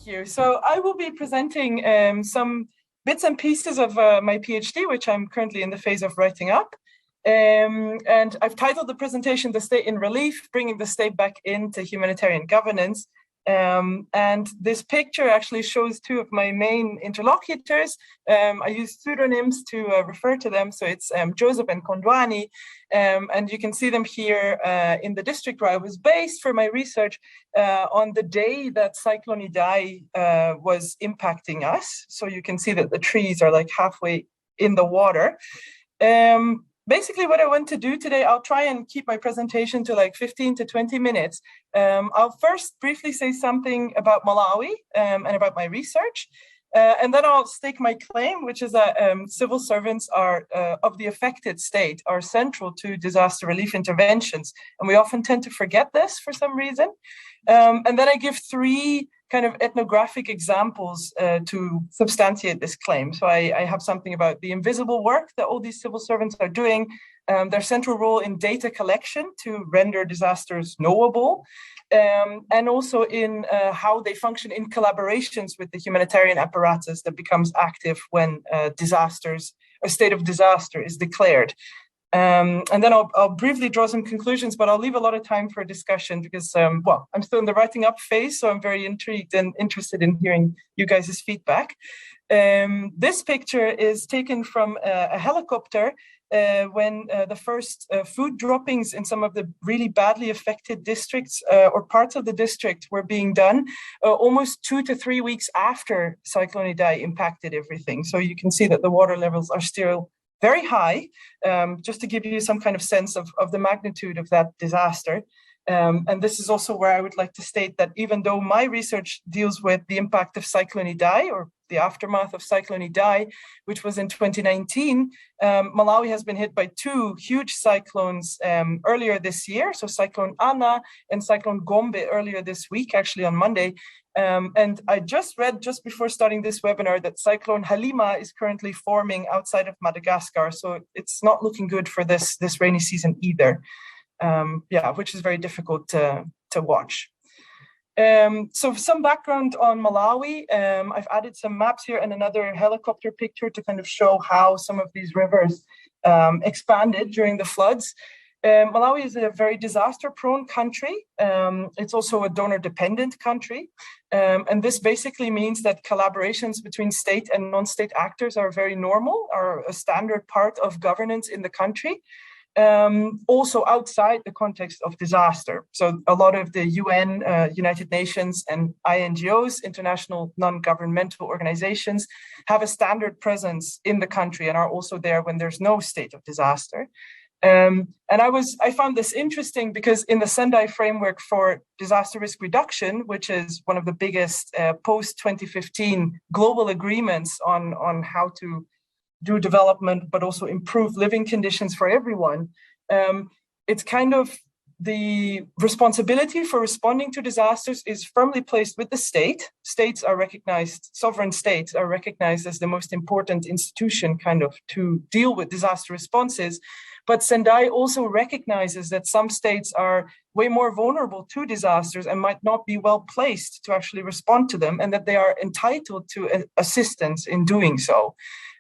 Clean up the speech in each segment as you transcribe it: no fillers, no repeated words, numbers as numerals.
you. So I will be presenting some bits and pieces of my PhD, which I'm currently in the phase of writing up. And I've titled the presentation, "The State in Relief, Bringing the State Back into Humanitarian Governance." And this picture actually shows two of my main interlocutors. I use pseudonyms to refer to them. So it's Joseph and Kondwani. And you can see them here in the district where I was based for my research on the day that Cyclone Idai was impacting us. So you can see that the trees are like halfway in the water. Basically, what I want to do today, I'll try and keep my presentation to like 15 to 20 minutes. I'll first briefly say something about Malawi and about my research. And then I'll stake my claim, which is that civil servants are of the affected state are central to disaster relief interventions. And we often tend to forget this for some reason. And then I give three kind of ethnographic examples to substantiate this claim. So I have something about the invisible work that all these civil servants are doing, their central role in data collection to render disasters knowable, and also in how they function in collaborations with the humanitarian apparatus that becomes active when a state of disaster is declared. And then I'll briefly draw some conclusions, but I'll leave a lot of time for discussion because, well, I'm still in the writing up phase, so I'm very intrigued and interested in hearing you guys' feedback. This picture is taken from a helicopter when the first food droppings in some of the really badly affected districts or parts of the district were being done almost 2 to 3 weeks after Cyclone Idai impacted everything. So you can see that the water levels are still very high, just to give you some kind of sense of the magnitude of that disaster. And this is also where I would like to state that even though my research deals with the impact of Cyclone Idai or the aftermath of Cyclone Idai, which was in 2019, Malawi has been hit by two huge cyclones earlier this year. So Cyclone Ana and Cyclone Gombe earlier this week, actually on Monday. And I just read just before starting this webinar that Cyclone Halima is currently forming outside of Madagascar. So it's not looking good for this rainy season either. Which is very difficult to watch. So some background on Malawi. I've added some maps here and another helicopter picture to kind of show how some of these rivers expanded during the floods. Malawi is a very disaster-prone country. It's also a donor-dependent country. And this basically means that collaborations between state and non-state actors are very normal, are a standard part of governance in the country. Also outside the context of disaster. So a lot of the UN, United Nations and INGOs, international non-governmental organizations, have a standard presence in the country and are also there when there's no state of disaster. And I found this interesting because in the Sendai framework for disaster risk reduction, which is one of the biggest post-2015 global agreements on how to do development, but also improve living conditions for everyone. It's kind of the responsibility for responding to disasters is firmly placed with the state. States are recognized, sovereign states are recognized as the most important institution kind of to deal with disaster responses. But Sendai also recognizes that some states are way more vulnerable to disasters and might not be well placed to actually respond to them, and that they are entitled to assistance in doing so.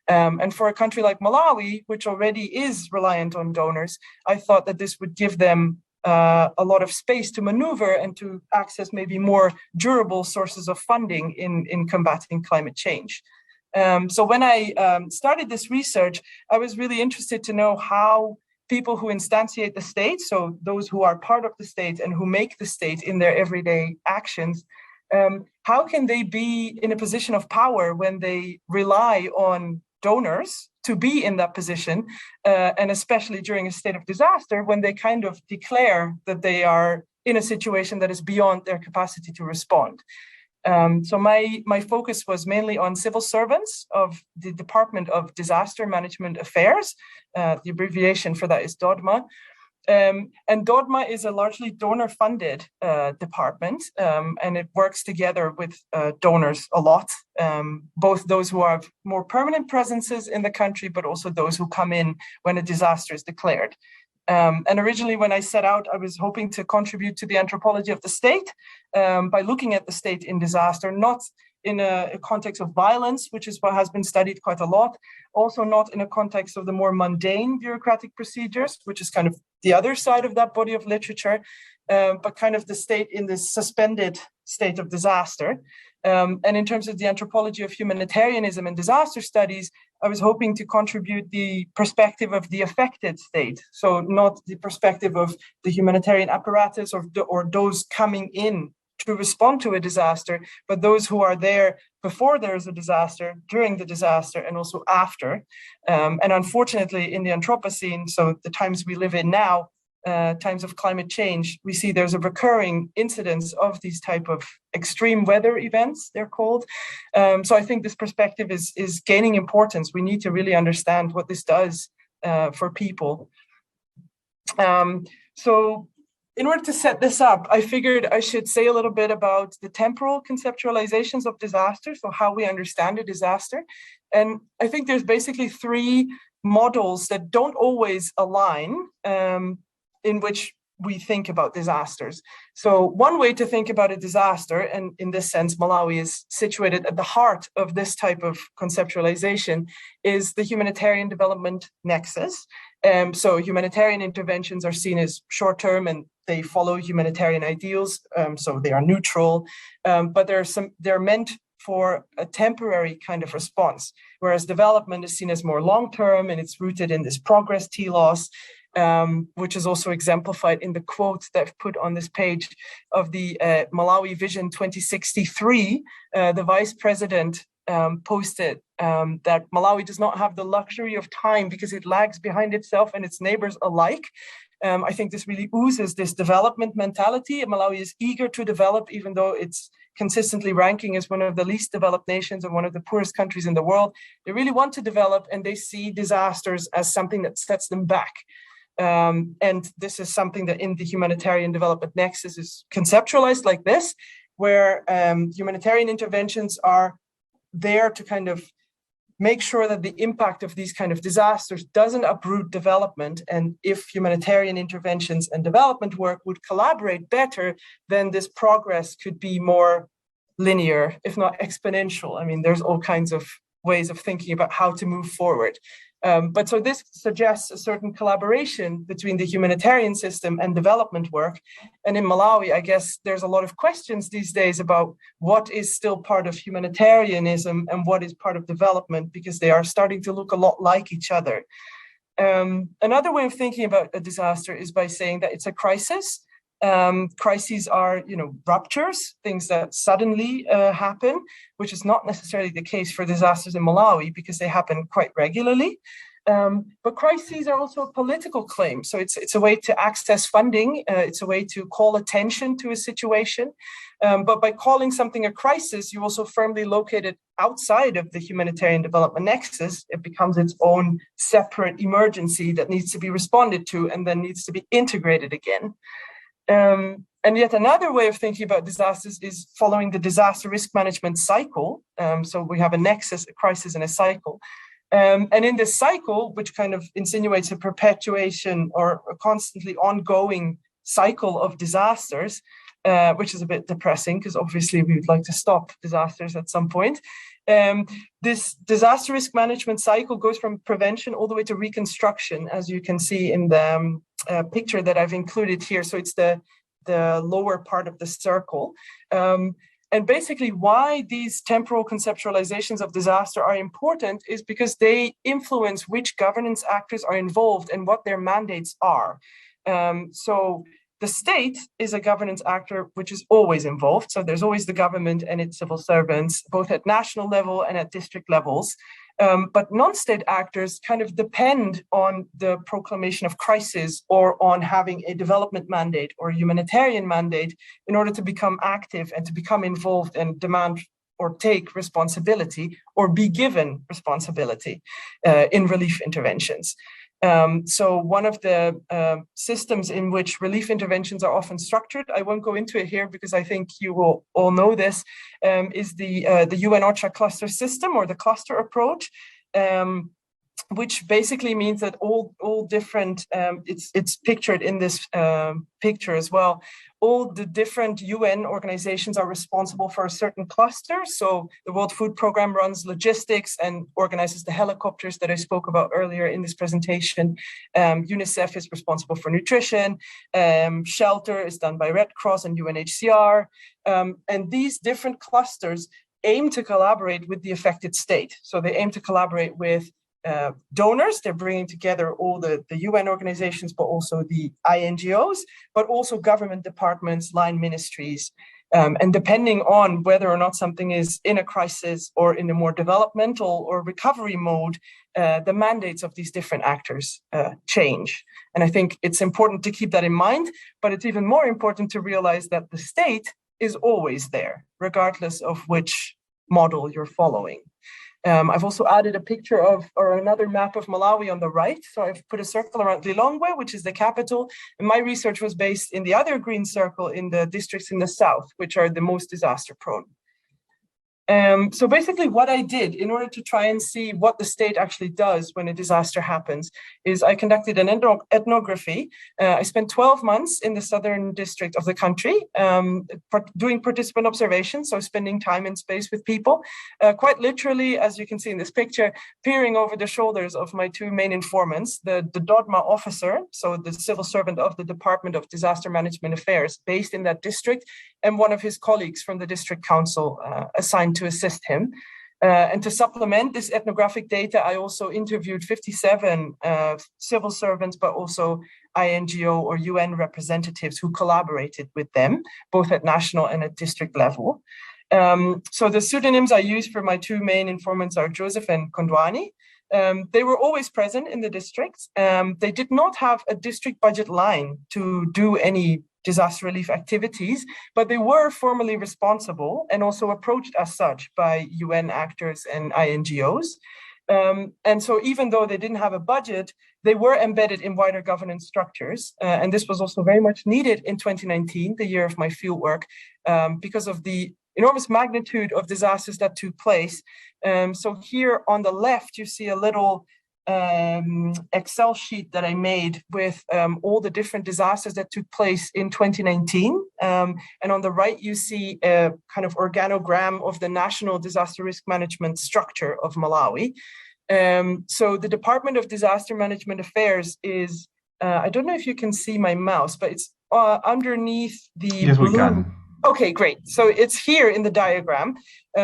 And for a country like Malawi, which already is reliant on donors, I thought that this would give them a lot of space to maneuver and to access maybe more durable sources of funding in combating climate change. So when I started this research, I was really interested to know how people who instantiate the state, so those who are part of the state and who make the state in their everyday actions, how can they be in a position of power when they rely on donors to be in that position, and especially during a state of disaster when they kind of declare that they are in a situation that is beyond their capacity to respond. So my focus was mainly on civil servants of the Department of Disaster Management Affairs. The abbreviation for that is DODMA. And DODMA is a largely donor-funded department, and it works together with donors a lot, both those who have more permanent presences in the country, but also those who come in when a disaster is declared. And originally, when I set out, I was hoping to contribute to the anthropology of the state by looking at the state in disaster, not in a context of violence, which is what has been studied quite a lot, also not in a context of the more mundane bureaucratic procedures, which is kind of the other side of that body of literature, but kind of the state in this suspended state of disaster. And in terms of the anthropology of humanitarianism and disaster studies, I was hoping to contribute the perspective of the affected state. So not the perspective of the humanitarian apparatus or those coming in to respond to a disaster, but those who are there before there is a disaster, during the disaster, and also after. And unfortunately, in the Anthropocene, so the times we live in now, times of climate change, we see there's a recurring incidence of these type of extreme weather events, they're called. So I think this perspective is gaining importance. We need to really understand what this does for people. So in order to set this up, I figured I should say a little bit about the temporal conceptualizations of disaster, so how we understand a disaster. And I think there's basically three models that don't always align in which we think about disasters. So one way to think about a disaster, and in this sense, Malawi is situated at the heart of this type of conceptualization, is the humanitarian development nexus. So humanitarian interventions are seen as short-term and they follow humanitarian ideals, so they are neutral, but they're meant for a temporary kind of response, whereas development is seen as more long-term and it's rooted in this progress telos, which is also exemplified in the quote that I've put on this page of the Malawi Vision 2063. The vice president posted that Malawi does not have the luxury of time because it lags behind itself and its neighbors alike. I think this really oozes this development mentality. Malawi is eager to develop, even though it's consistently ranking as one of the least developed nations and one of the poorest countries in the world. They really want to develop, and they see disasters as something that sets them back. And this is something that in the humanitarian development nexus is conceptualized like this, where humanitarian interventions are there to kind of make sure that the impact of these kind of disasters doesn't uproot development. And if humanitarian interventions and development work would collaborate better, then this progress could be more linear, if not exponential. I mean, there's all kinds of ways of thinking about how to move forward. But so this suggests a certain collaboration between the humanitarian system and development work. And in Malawi, I guess there's a lot of questions these days about what is still part of humanitarianism and what is part of development, because they are starting to look a lot like each other. Another way of thinking about a disaster is by saying that it's a crisis. Crises are, ruptures, things that suddenly happen, which is not necessarily the case for disasters in Malawi because they happen quite regularly. But crises are also a political claim. So it's a way to access funding. It's a way to call attention to a situation. But by calling something a crisis, you also firmly locate it outside of the humanitarian development nexus. It becomes its own separate emergency that needs to be responded to and then needs to be integrated again. And yet another way of thinking about disasters is following the disaster risk management cycle. So we have a nexus, a crisis, and a cycle. And in this cycle, which kind of insinuates a perpetuation or a constantly ongoing cycle of disasters, which is a bit depressing because obviously we would like to stop disasters at some point. This disaster risk management cycle goes from prevention all the way to reconstruction, as you can see in the picture that I've included here. So it's the lower part of the circle. And basically why these temporal conceptualizations of disaster are important is because they influence which governance actors are involved and what their mandates are. So the state is a governance actor which is always involved. So there's always the government and its civil servants, both at national level and at district levels. But non-state actors kind of depend on the proclamation of crisis or on having a development mandate or a humanitarian mandate in order to become active and to become involved and demand or take responsibility or be given responsibility in relief interventions. So one of the systems in which relief interventions are often structured, I won't go into it here because I think you will all know this, is the UN OCHA cluster system or the cluster approach. which basically means that all different, it's pictured in this picture as well, all the different UN organizations are responsible for a certain cluster. So the World Food Programme runs logistics and organizes the helicopters that I spoke about earlier in this presentation. UNICEF is responsible for nutrition. Shelter is done by Red Cross and UNHCR. And these different clusters aim to collaborate with the affected state. So they aim to collaborate with donors. They're bringing together all the UN organizations, but also the INGOs, but also government departments, line ministries. And depending on whether or not something is in a crisis or in a more developmental or recovery mode, the mandates of these different actors change. And I think it's important to keep that in mind, but it's even more important to realize that the state is always there, regardless of which model you're following. I've also added a picture of, or another map of Malawi on the right. So I've put a circle around Lilongwe, which is the capital. And my research was based in the other green circle in the districts in the south, which are the most disaster prone. So basically what I did in order to try and see what the state actually does when a disaster happens is I conducted an ethnography. I spent 12 months in the southern district of the country doing participant observation, so spending time in space with people, quite literally, as you can see in this picture, peering over the shoulders of my two main informants, the DODMA officer, so the civil servant of the Department of Disaster Management Affairs based in that district, and one of his colleagues from the district council assigned to assist him. And to supplement this ethnographic data, I also interviewed 57 civil servants, but also INGO or UN representatives who collaborated with them, both at national and at district level. So the pseudonyms I used for my two main informants are Joseph and Kondwani. They were always present in the districts. They did not have a district budget line to do any disaster relief activities, but they were formally responsible and also approached as such by UN actors and INGOs. And so even though they didn't have a budget, they were embedded in wider governance structures. And this was also very much needed in 2019, the year of my fieldwork, because of the enormous magnitude of disasters that took place. So here on the left, you see a little Excel sheet that I made with all the different disasters that took place in 2019. And on the right, you see a kind of organogram of the National Disaster Risk Management structure of Malawi. So the Department of Disaster Management Affairs is, I don't know if you can see my mouse, but it's underneath the Yes, blue. we can. Okay, great. So it's here in the diagram.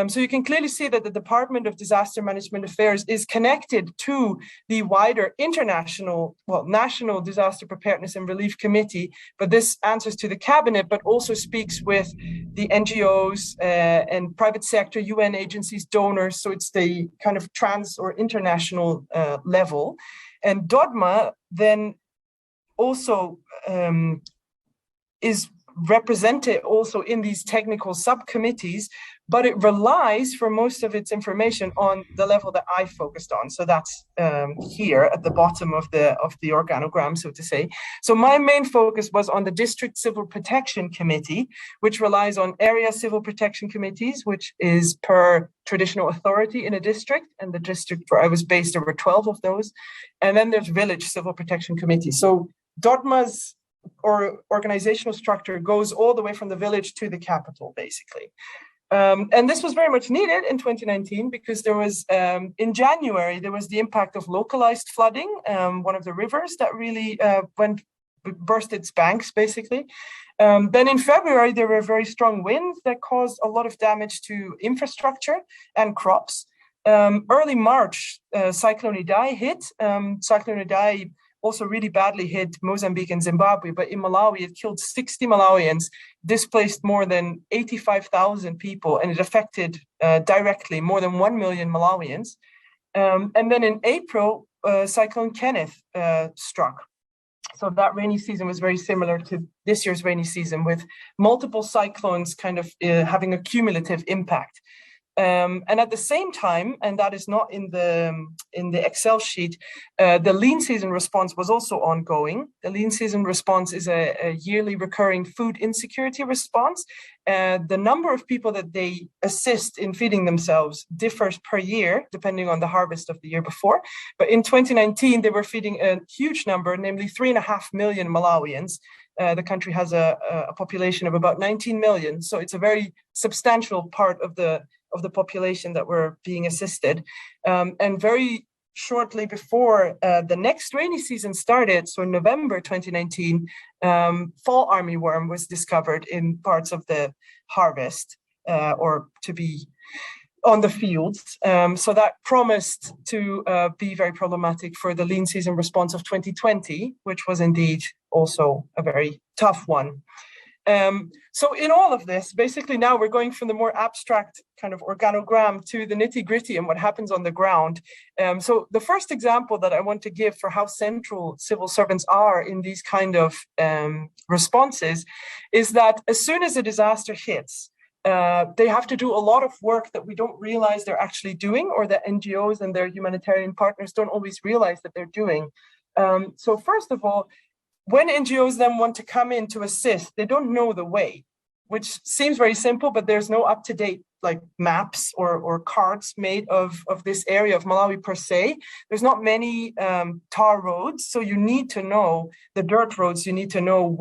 So you can clearly see that the Department of Disaster Management Affairs is connected to the wider international, well, National Disaster Preparedness and Relief Committee, but this answers to the cabinet, but also speaks with the NGOs and private sector, UN agencies, donors. So it's the kind of trans or international level. And DODMA then also is represented also in these technical subcommittees, but it relies for most of its information on the level that I focused on. So that's here at the bottom of the organogram, so to say. So my main focus was on the District Civil Protection Committee, which relies on area civil protection committees, which is per traditional authority in a district. And the district where I was based, there were 12 of those. And then there's village civil protection committees. So DODMA's organizational structure goes all the way from the village to the capital, basically. And this was very much needed in 2019 because there was, in January, there was the impact of localized flooding, one of the rivers that really burst its banks, basically. Then in February, there were very strong winds that caused a lot of damage to infrastructure and crops. Early March, Cyclone Idai hit. Cyclone Idai also really badly hit Mozambique and Zimbabwe, but in Malawi, it killed 60 Malawians, displaced more than 85,000 people, and it affected directly more than 1 million Malawians. And then in April, Cyclone Kenneth struck. So that rainy season was very similar to this year's rainy season, with multiple cyclones kind of having a cumulative impact. And at the same time, and that is not in the Excel sheet, the lean season response was also ongoing. The lean season response is a yearly recurring food insecurity response. The number of people that they assist in feeding themselves differs per year, depending on the harvest of the year before. But in 2019, they were feeding a huge number, namely 3.5 million Malawians. The country has a population of about 19 million. So it's a very substantial part of the population that were being assisted. And very shortly before the next rainy season started, so in November 2019, fall armyworm was discovered in parts of the harvest, or to be on the fields. So that promised to be very problematic for the lean season response of 2020, which was indeed also a very tough one. So in all of this, basically now we're going from the more abstract kind of organogram to the nitty-gritty and what happens on the ground. So the first example that I want to give for how central civil servants are in these kind of responses is that as soon as a disaster hits, they have to do a lot of work that we don't realize they're actually doing, or that NGOs and their humanitarian partners don't always realize that they're doing. So first of all, when NGOs then want to come in to assist, they don't know the way, which seems very simple, but there's no up-to-date like maps or cards made of this area of Malawi per se. There's not many tar roads, so you need to know the dirt roads. You need to know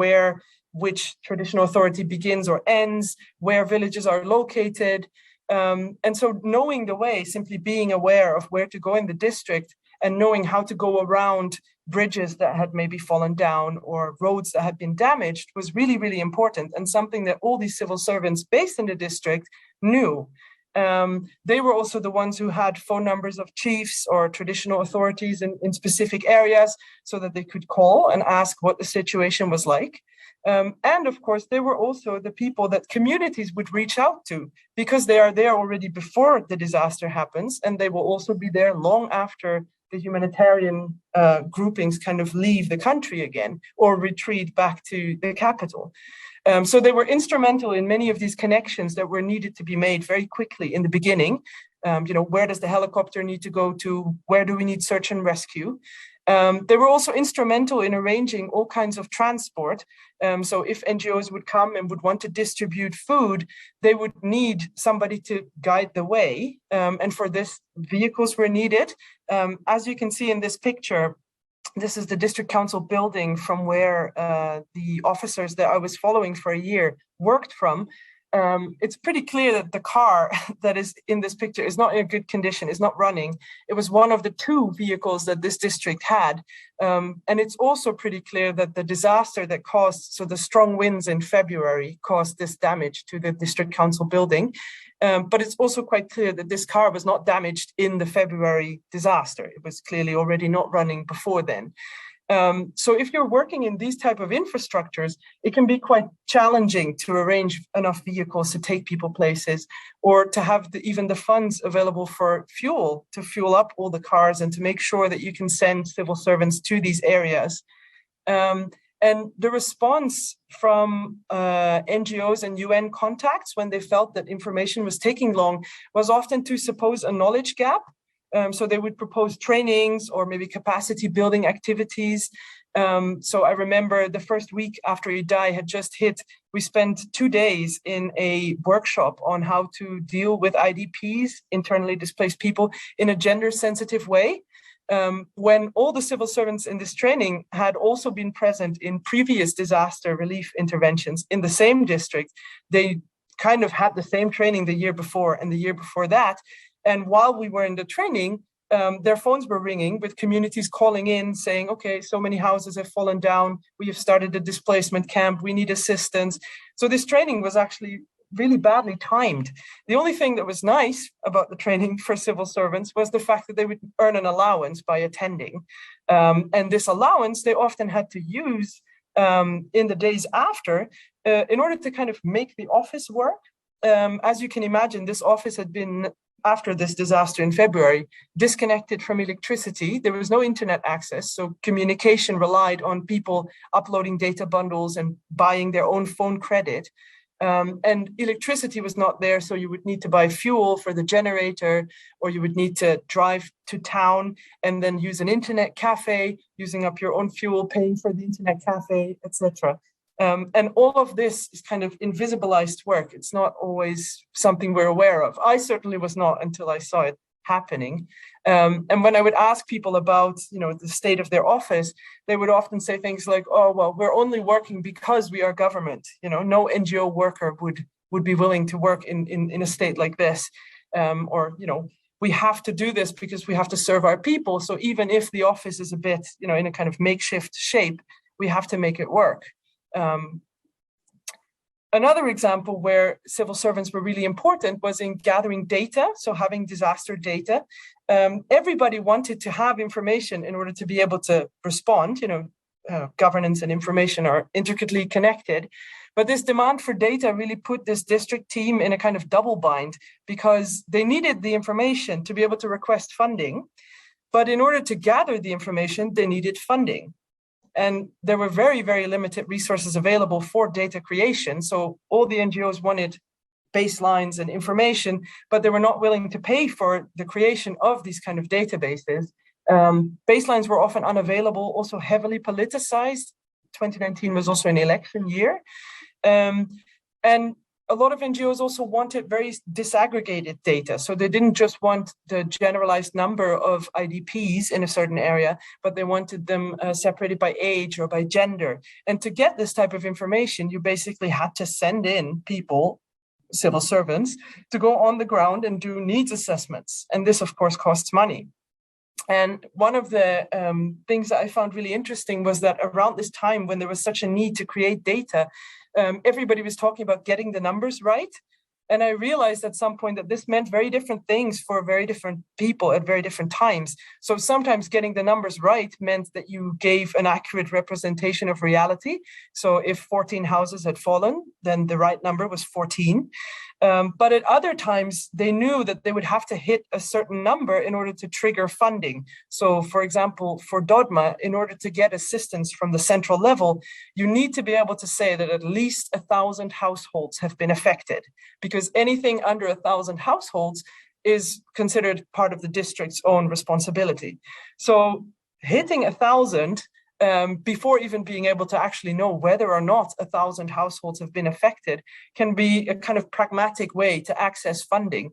which traditional authority begins or ends, where villages are located. And so knowing the way, simply being aware of where to go in the district and knowing how to go around bridges that had maybe fallen down or roads that had been damaged was really, really important, and something that all these civil servants based in the district knew. They were also the ones who had phone numbers of chiefs or traditional authorities in specific areas so that they could call and ask what the situation was like. And of course, they were also the people that communities would reach out to, because they are there already before the disaster happens, and they will also be there long after the humanitarian groupings kind of leave the country again or retreat back to the capital. So they were instrumental in many of these connections that were needed to be made very quickly in the beginning. Where does the helicopter need to go to? Where do we need search and rescue? They were also instrumental in arranging all kinds of transport. So if NGOs would come and would want to distribute food, they would need somebody to guide the way. And for this, vehicles were needed. As you can see in this picture, this is the district council building from where the officers that I was following for a year worked from. It's pretty clear that the car that is in this picture is not in a good condition, is not running. It was one of the 2 vehicles that this district had. And it's also pretty clear that the disaster that caused, so the strong winds in February caused this damage to the district council building. But it's also quite clear that this car was not damaged in the February disaster. It was clearly already not running before then. So if you're working in these type of infrastructures, it can be quite challenging to arrange enough vehicles to take people places, or to have even the funds available for fuel to fuel up all the cars and to make sure that you can send civil servants to these areas. And the response from NGOs and UN contacts when they felt that information was taking long was often to suppose a knowledge gap. So they would propose trainings or maybe capacity building activities. So I remember the first week after Idai had just hit, we spent 2 days in a workshop on how to deal with IDPs, internally displaced people, in a gender sensitive way. When all the civil servants in this training had also been present in previous disaster relief interventions in the same district. They kind of had the same training the year before and the year before that. And while we were in the training, their phones were ringing with communities calling in saying, okay, so many houses have fallen down. We have started a displacement camp. We need assistance. So this training was actually really badly timed. The only thing that was nice about the training for civil servants was the fact that they would earn an allowance by attending. And this allowance they often had to use in the days after in order to kind of make the office work. As you can imagine, this office had been, after this disaster in February, disconnected from electricity. There was no internet access, so communication relied on people uploading data bundles and buying their own phone credit. And electricity was not there, so you would need to buy fuel for the generator, or you would need to drive to town and then use an internet cafe, using up your own fuel, paying for the internet cafe, etc. And all of this is kind of invisibilized work. It's not always something we're aware of. I certainly was not until I saw it happening. And when I would ask people about, the state of their office, they would often say things like, "Oh, well, we're only working because we are government. No NGO worker would be willing to work in a state like this, or we have to do this because we have to serve our people. So even if the office is a bit, in a kind of makeshift shape, we have to make it work." Another example where civil servants were really important was in gathering data, so having disaster data. Everybody wanted to have information in order to be able to respond. Governance and information are intricately connected. But this demand for data really put this district team in a kind of double bind, because they needed the information to be able to request funding. But in order to gather the information, they needed funding. And there were very, very limited resources available for data creation. So all the NGOs wanted baselines and information, but they were not willing to pay for the creation of these kind of databases. Baselines were often unavailable, also heavily politicized. 2019 was also an election year. And a lot of NGOs also wanted very disaggregated data. So they didn't just want the generalized number of IDPs in a certain area, but they wanted them separated by age or by gender. And to get this type of information, you basically had to send in people, civil servants, to go on the ground and do needs assessments. And this, of course, costs money. And one of the things that I found really interesting was that around this time, when there was such a need to create data, everybody was talking about getting the numbers right. And I realized at some point that this meant very different things for very different people at very different times. So sometimes getting the numbers right meant that you gave an accurate representation of reality. So if 14 houses had fallen, then the right number was 14. But at other times, they knew that they would have to hit a certain number in order to trigger funding. So, for example, for Dodma, in order to get assistance from the central level, you need to be able to say that at least 1,000 households have been affected, because anything under 1,000 households is considered part of the district's own responsibility. So hitting 1,000 before even being able to actually know whether or not 1,000 households have been affected can be a kind of pragmatic way to access funding,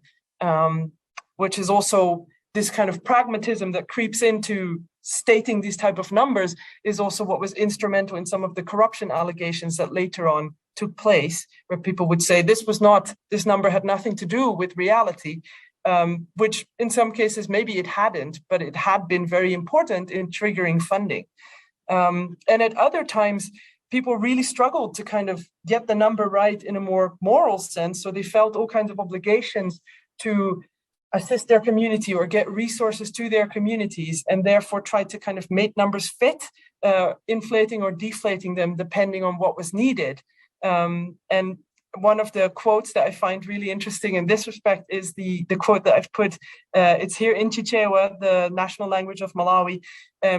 which is also this kind of pragmatism that creeps into stating these type of numbers is also what was instrumental in some of the corruption allegations that later on took place, where people would say this number had nothing to do with reality, which in some cases maybe it hadn't, but it had been very important in triggering funding. And at other times, people really struggled to kind of get the number right in a more moral sense. So they felt all kinds of obligations to assist their community or get resources to their communities, and therefore tried to kind of make numbers fit, inflating or deflating them depending on what was needed. And one of the quotes that I find really interesting in this respect is the quote that I've put, it's here in Chichewa, the national language of Malawi.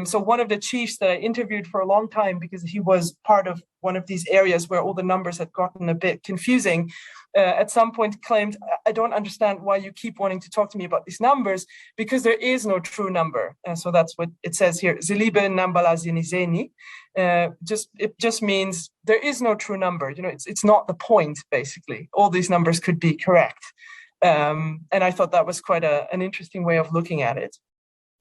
So one of the chiefs that I interviewed for a long time, because he was part of one of these areas where all the numbers had gotten a bit confusing, at some point claimed, "I don't understand why you keep wanting to talk to me about these numbers, because there is no true number." And so that's what it says here. Zilibe nambala zinizeni. It just means there is no true number. It's not the point, basically. All these numbers could be correct. And I thought that was quite an interesting way of looking at it.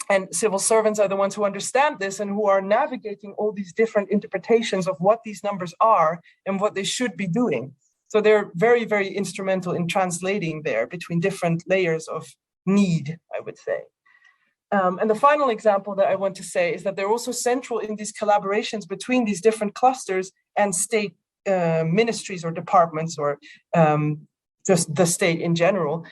And civil servants are the ones who understand this and who are navigating all these different interpretations of what these numbers are and what they should be doing. So they're very, very instrumental in translating there between different layers of need, I would say. And the final example that I want to say is that they're also central in these collaborations between these different clusters and state ministries or departments, or just the state in general.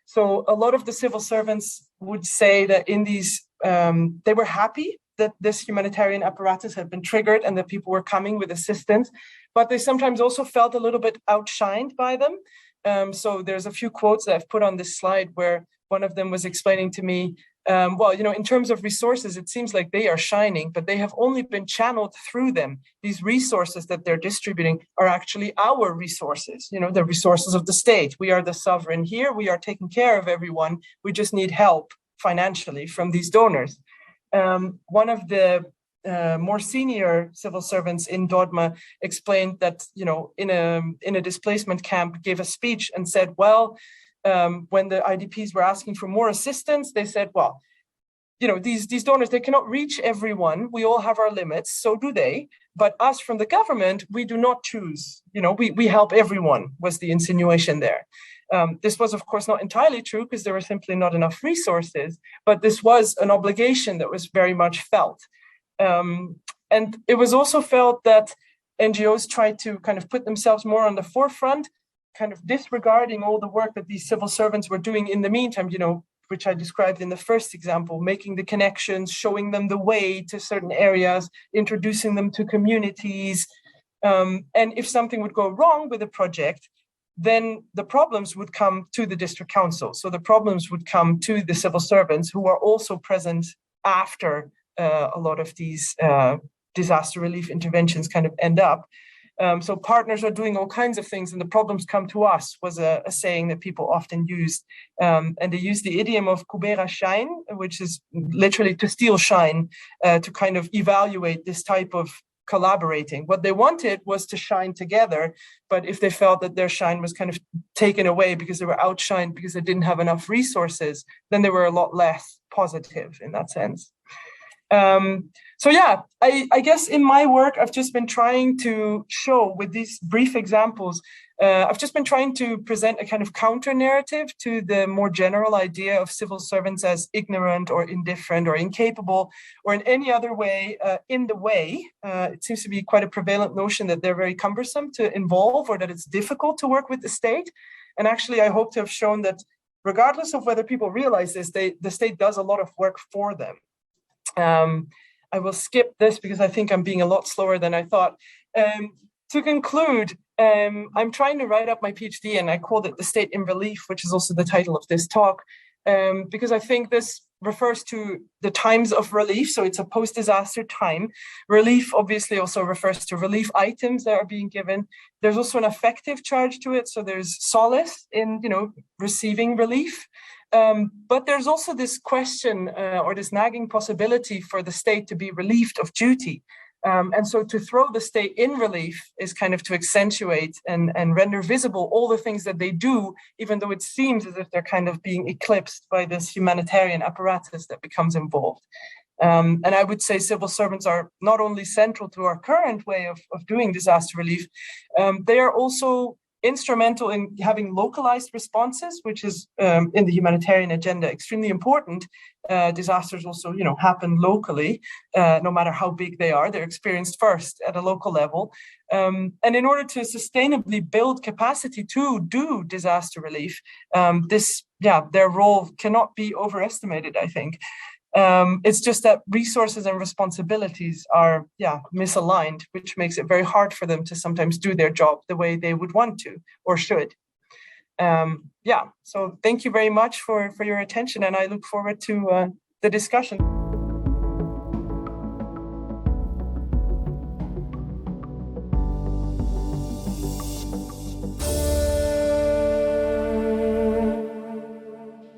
So a lot of the civil servants would say that in these, they were happy that this humanitarian apparatus had been triggered and that people were coming with assistance, but they sometimes also felt a little bit outshined by them. So there's a few quotes that I've put on this slide where one of them was explaining to me, well, in terms of resources, it seems like they are shining, but they have only been channeled through them. These resources that they're distributing are actually our resources, the resources of the state. We are the sovereign here. We are taking care of everyone. We just need help financially from these donors. One of the more senior civil servants in Dodma explained that, in a displacement camp, gave a speech and said, well, when the IDPs were asking for more assistance, they said, well, these donors, they cannot reach everyone. We all have our limits, so do they. But us from the government, we do not choose. We help everyone, was the insinuation there. This was, of course, not entirely true because there were simply not enough resources, but this was an obligation that was very much felt. And it was also felt that NGOs tried to kind of put themselves more on the forefront, kind of disregarding all the work that these civil servants were doing in the meantime, which I described in the first example, making the connections, showing them the way to certain areas, introducing them to communities. And if something would go wrong with a project, then the problems would come to the district council. So the problems would come to the civil servants who are also present after a lot of these disaster relief interventions kind of end up. So partners are doing all kinds of things and the problems come to us, was a saying that people often used. And they used the idiom of kubera shine, which is literally to steal shine, to kind of evaluate this type of collaborating. What they wanted was to shine together, but if they felt that their shine was kind of taken away because they were outshined because they didn't have enough resources, then they were a lot less positive in that sense. So yeah, I guess in my work, I've just been trying to show with these brief examples, I've just been trying to present a kind of counter narrative to the more general idea of civil servants as ignorant or indifferent or incapable or in any other way in the way. It seems to be quite a prevalent notion that they're very cumbersome to involve or that it's difficult to work with the state. And actually, I hope to have shown that regardless of whether people realize this, the state does a lot of work for them. I will skip this because I think I'm being a lot slower than I thought. To conclude, I'm trying to write up my PhD and I called it The State in Relief, which is also the title of this talk, because I think this refers to the times of relief. So it's a post-disaster time. Relief obviously also refers to relief items that are being given. There's also an affective charge to it. So there's solace in, receiving relief. But there's also this question or this nagging possibility for the state to be relieved of duty. And so to throw the state in relief is kind of to accentuate and render visible all the things that they do, even though it seems as if they're kind of being eclipsed by this humanitarian apparatus that becomes involved. And I would say civil servants are not only central to our current way of doing disaster relief, they are also instrumental in having localized responses, which is in the humanitarian agenda extremely important. Disasters also, happen locally, no matter how big they are. They're experienced first at a local level. And in order to sustainably build capacity to do disaster relief, their role cannot be overestimated, I think. It's just that resources and responsibilities are, misaligned, which makes it very hard for them to sometimes do their job the way they would want to or should. So thank you very much for your attention, and I look forward to the discussion.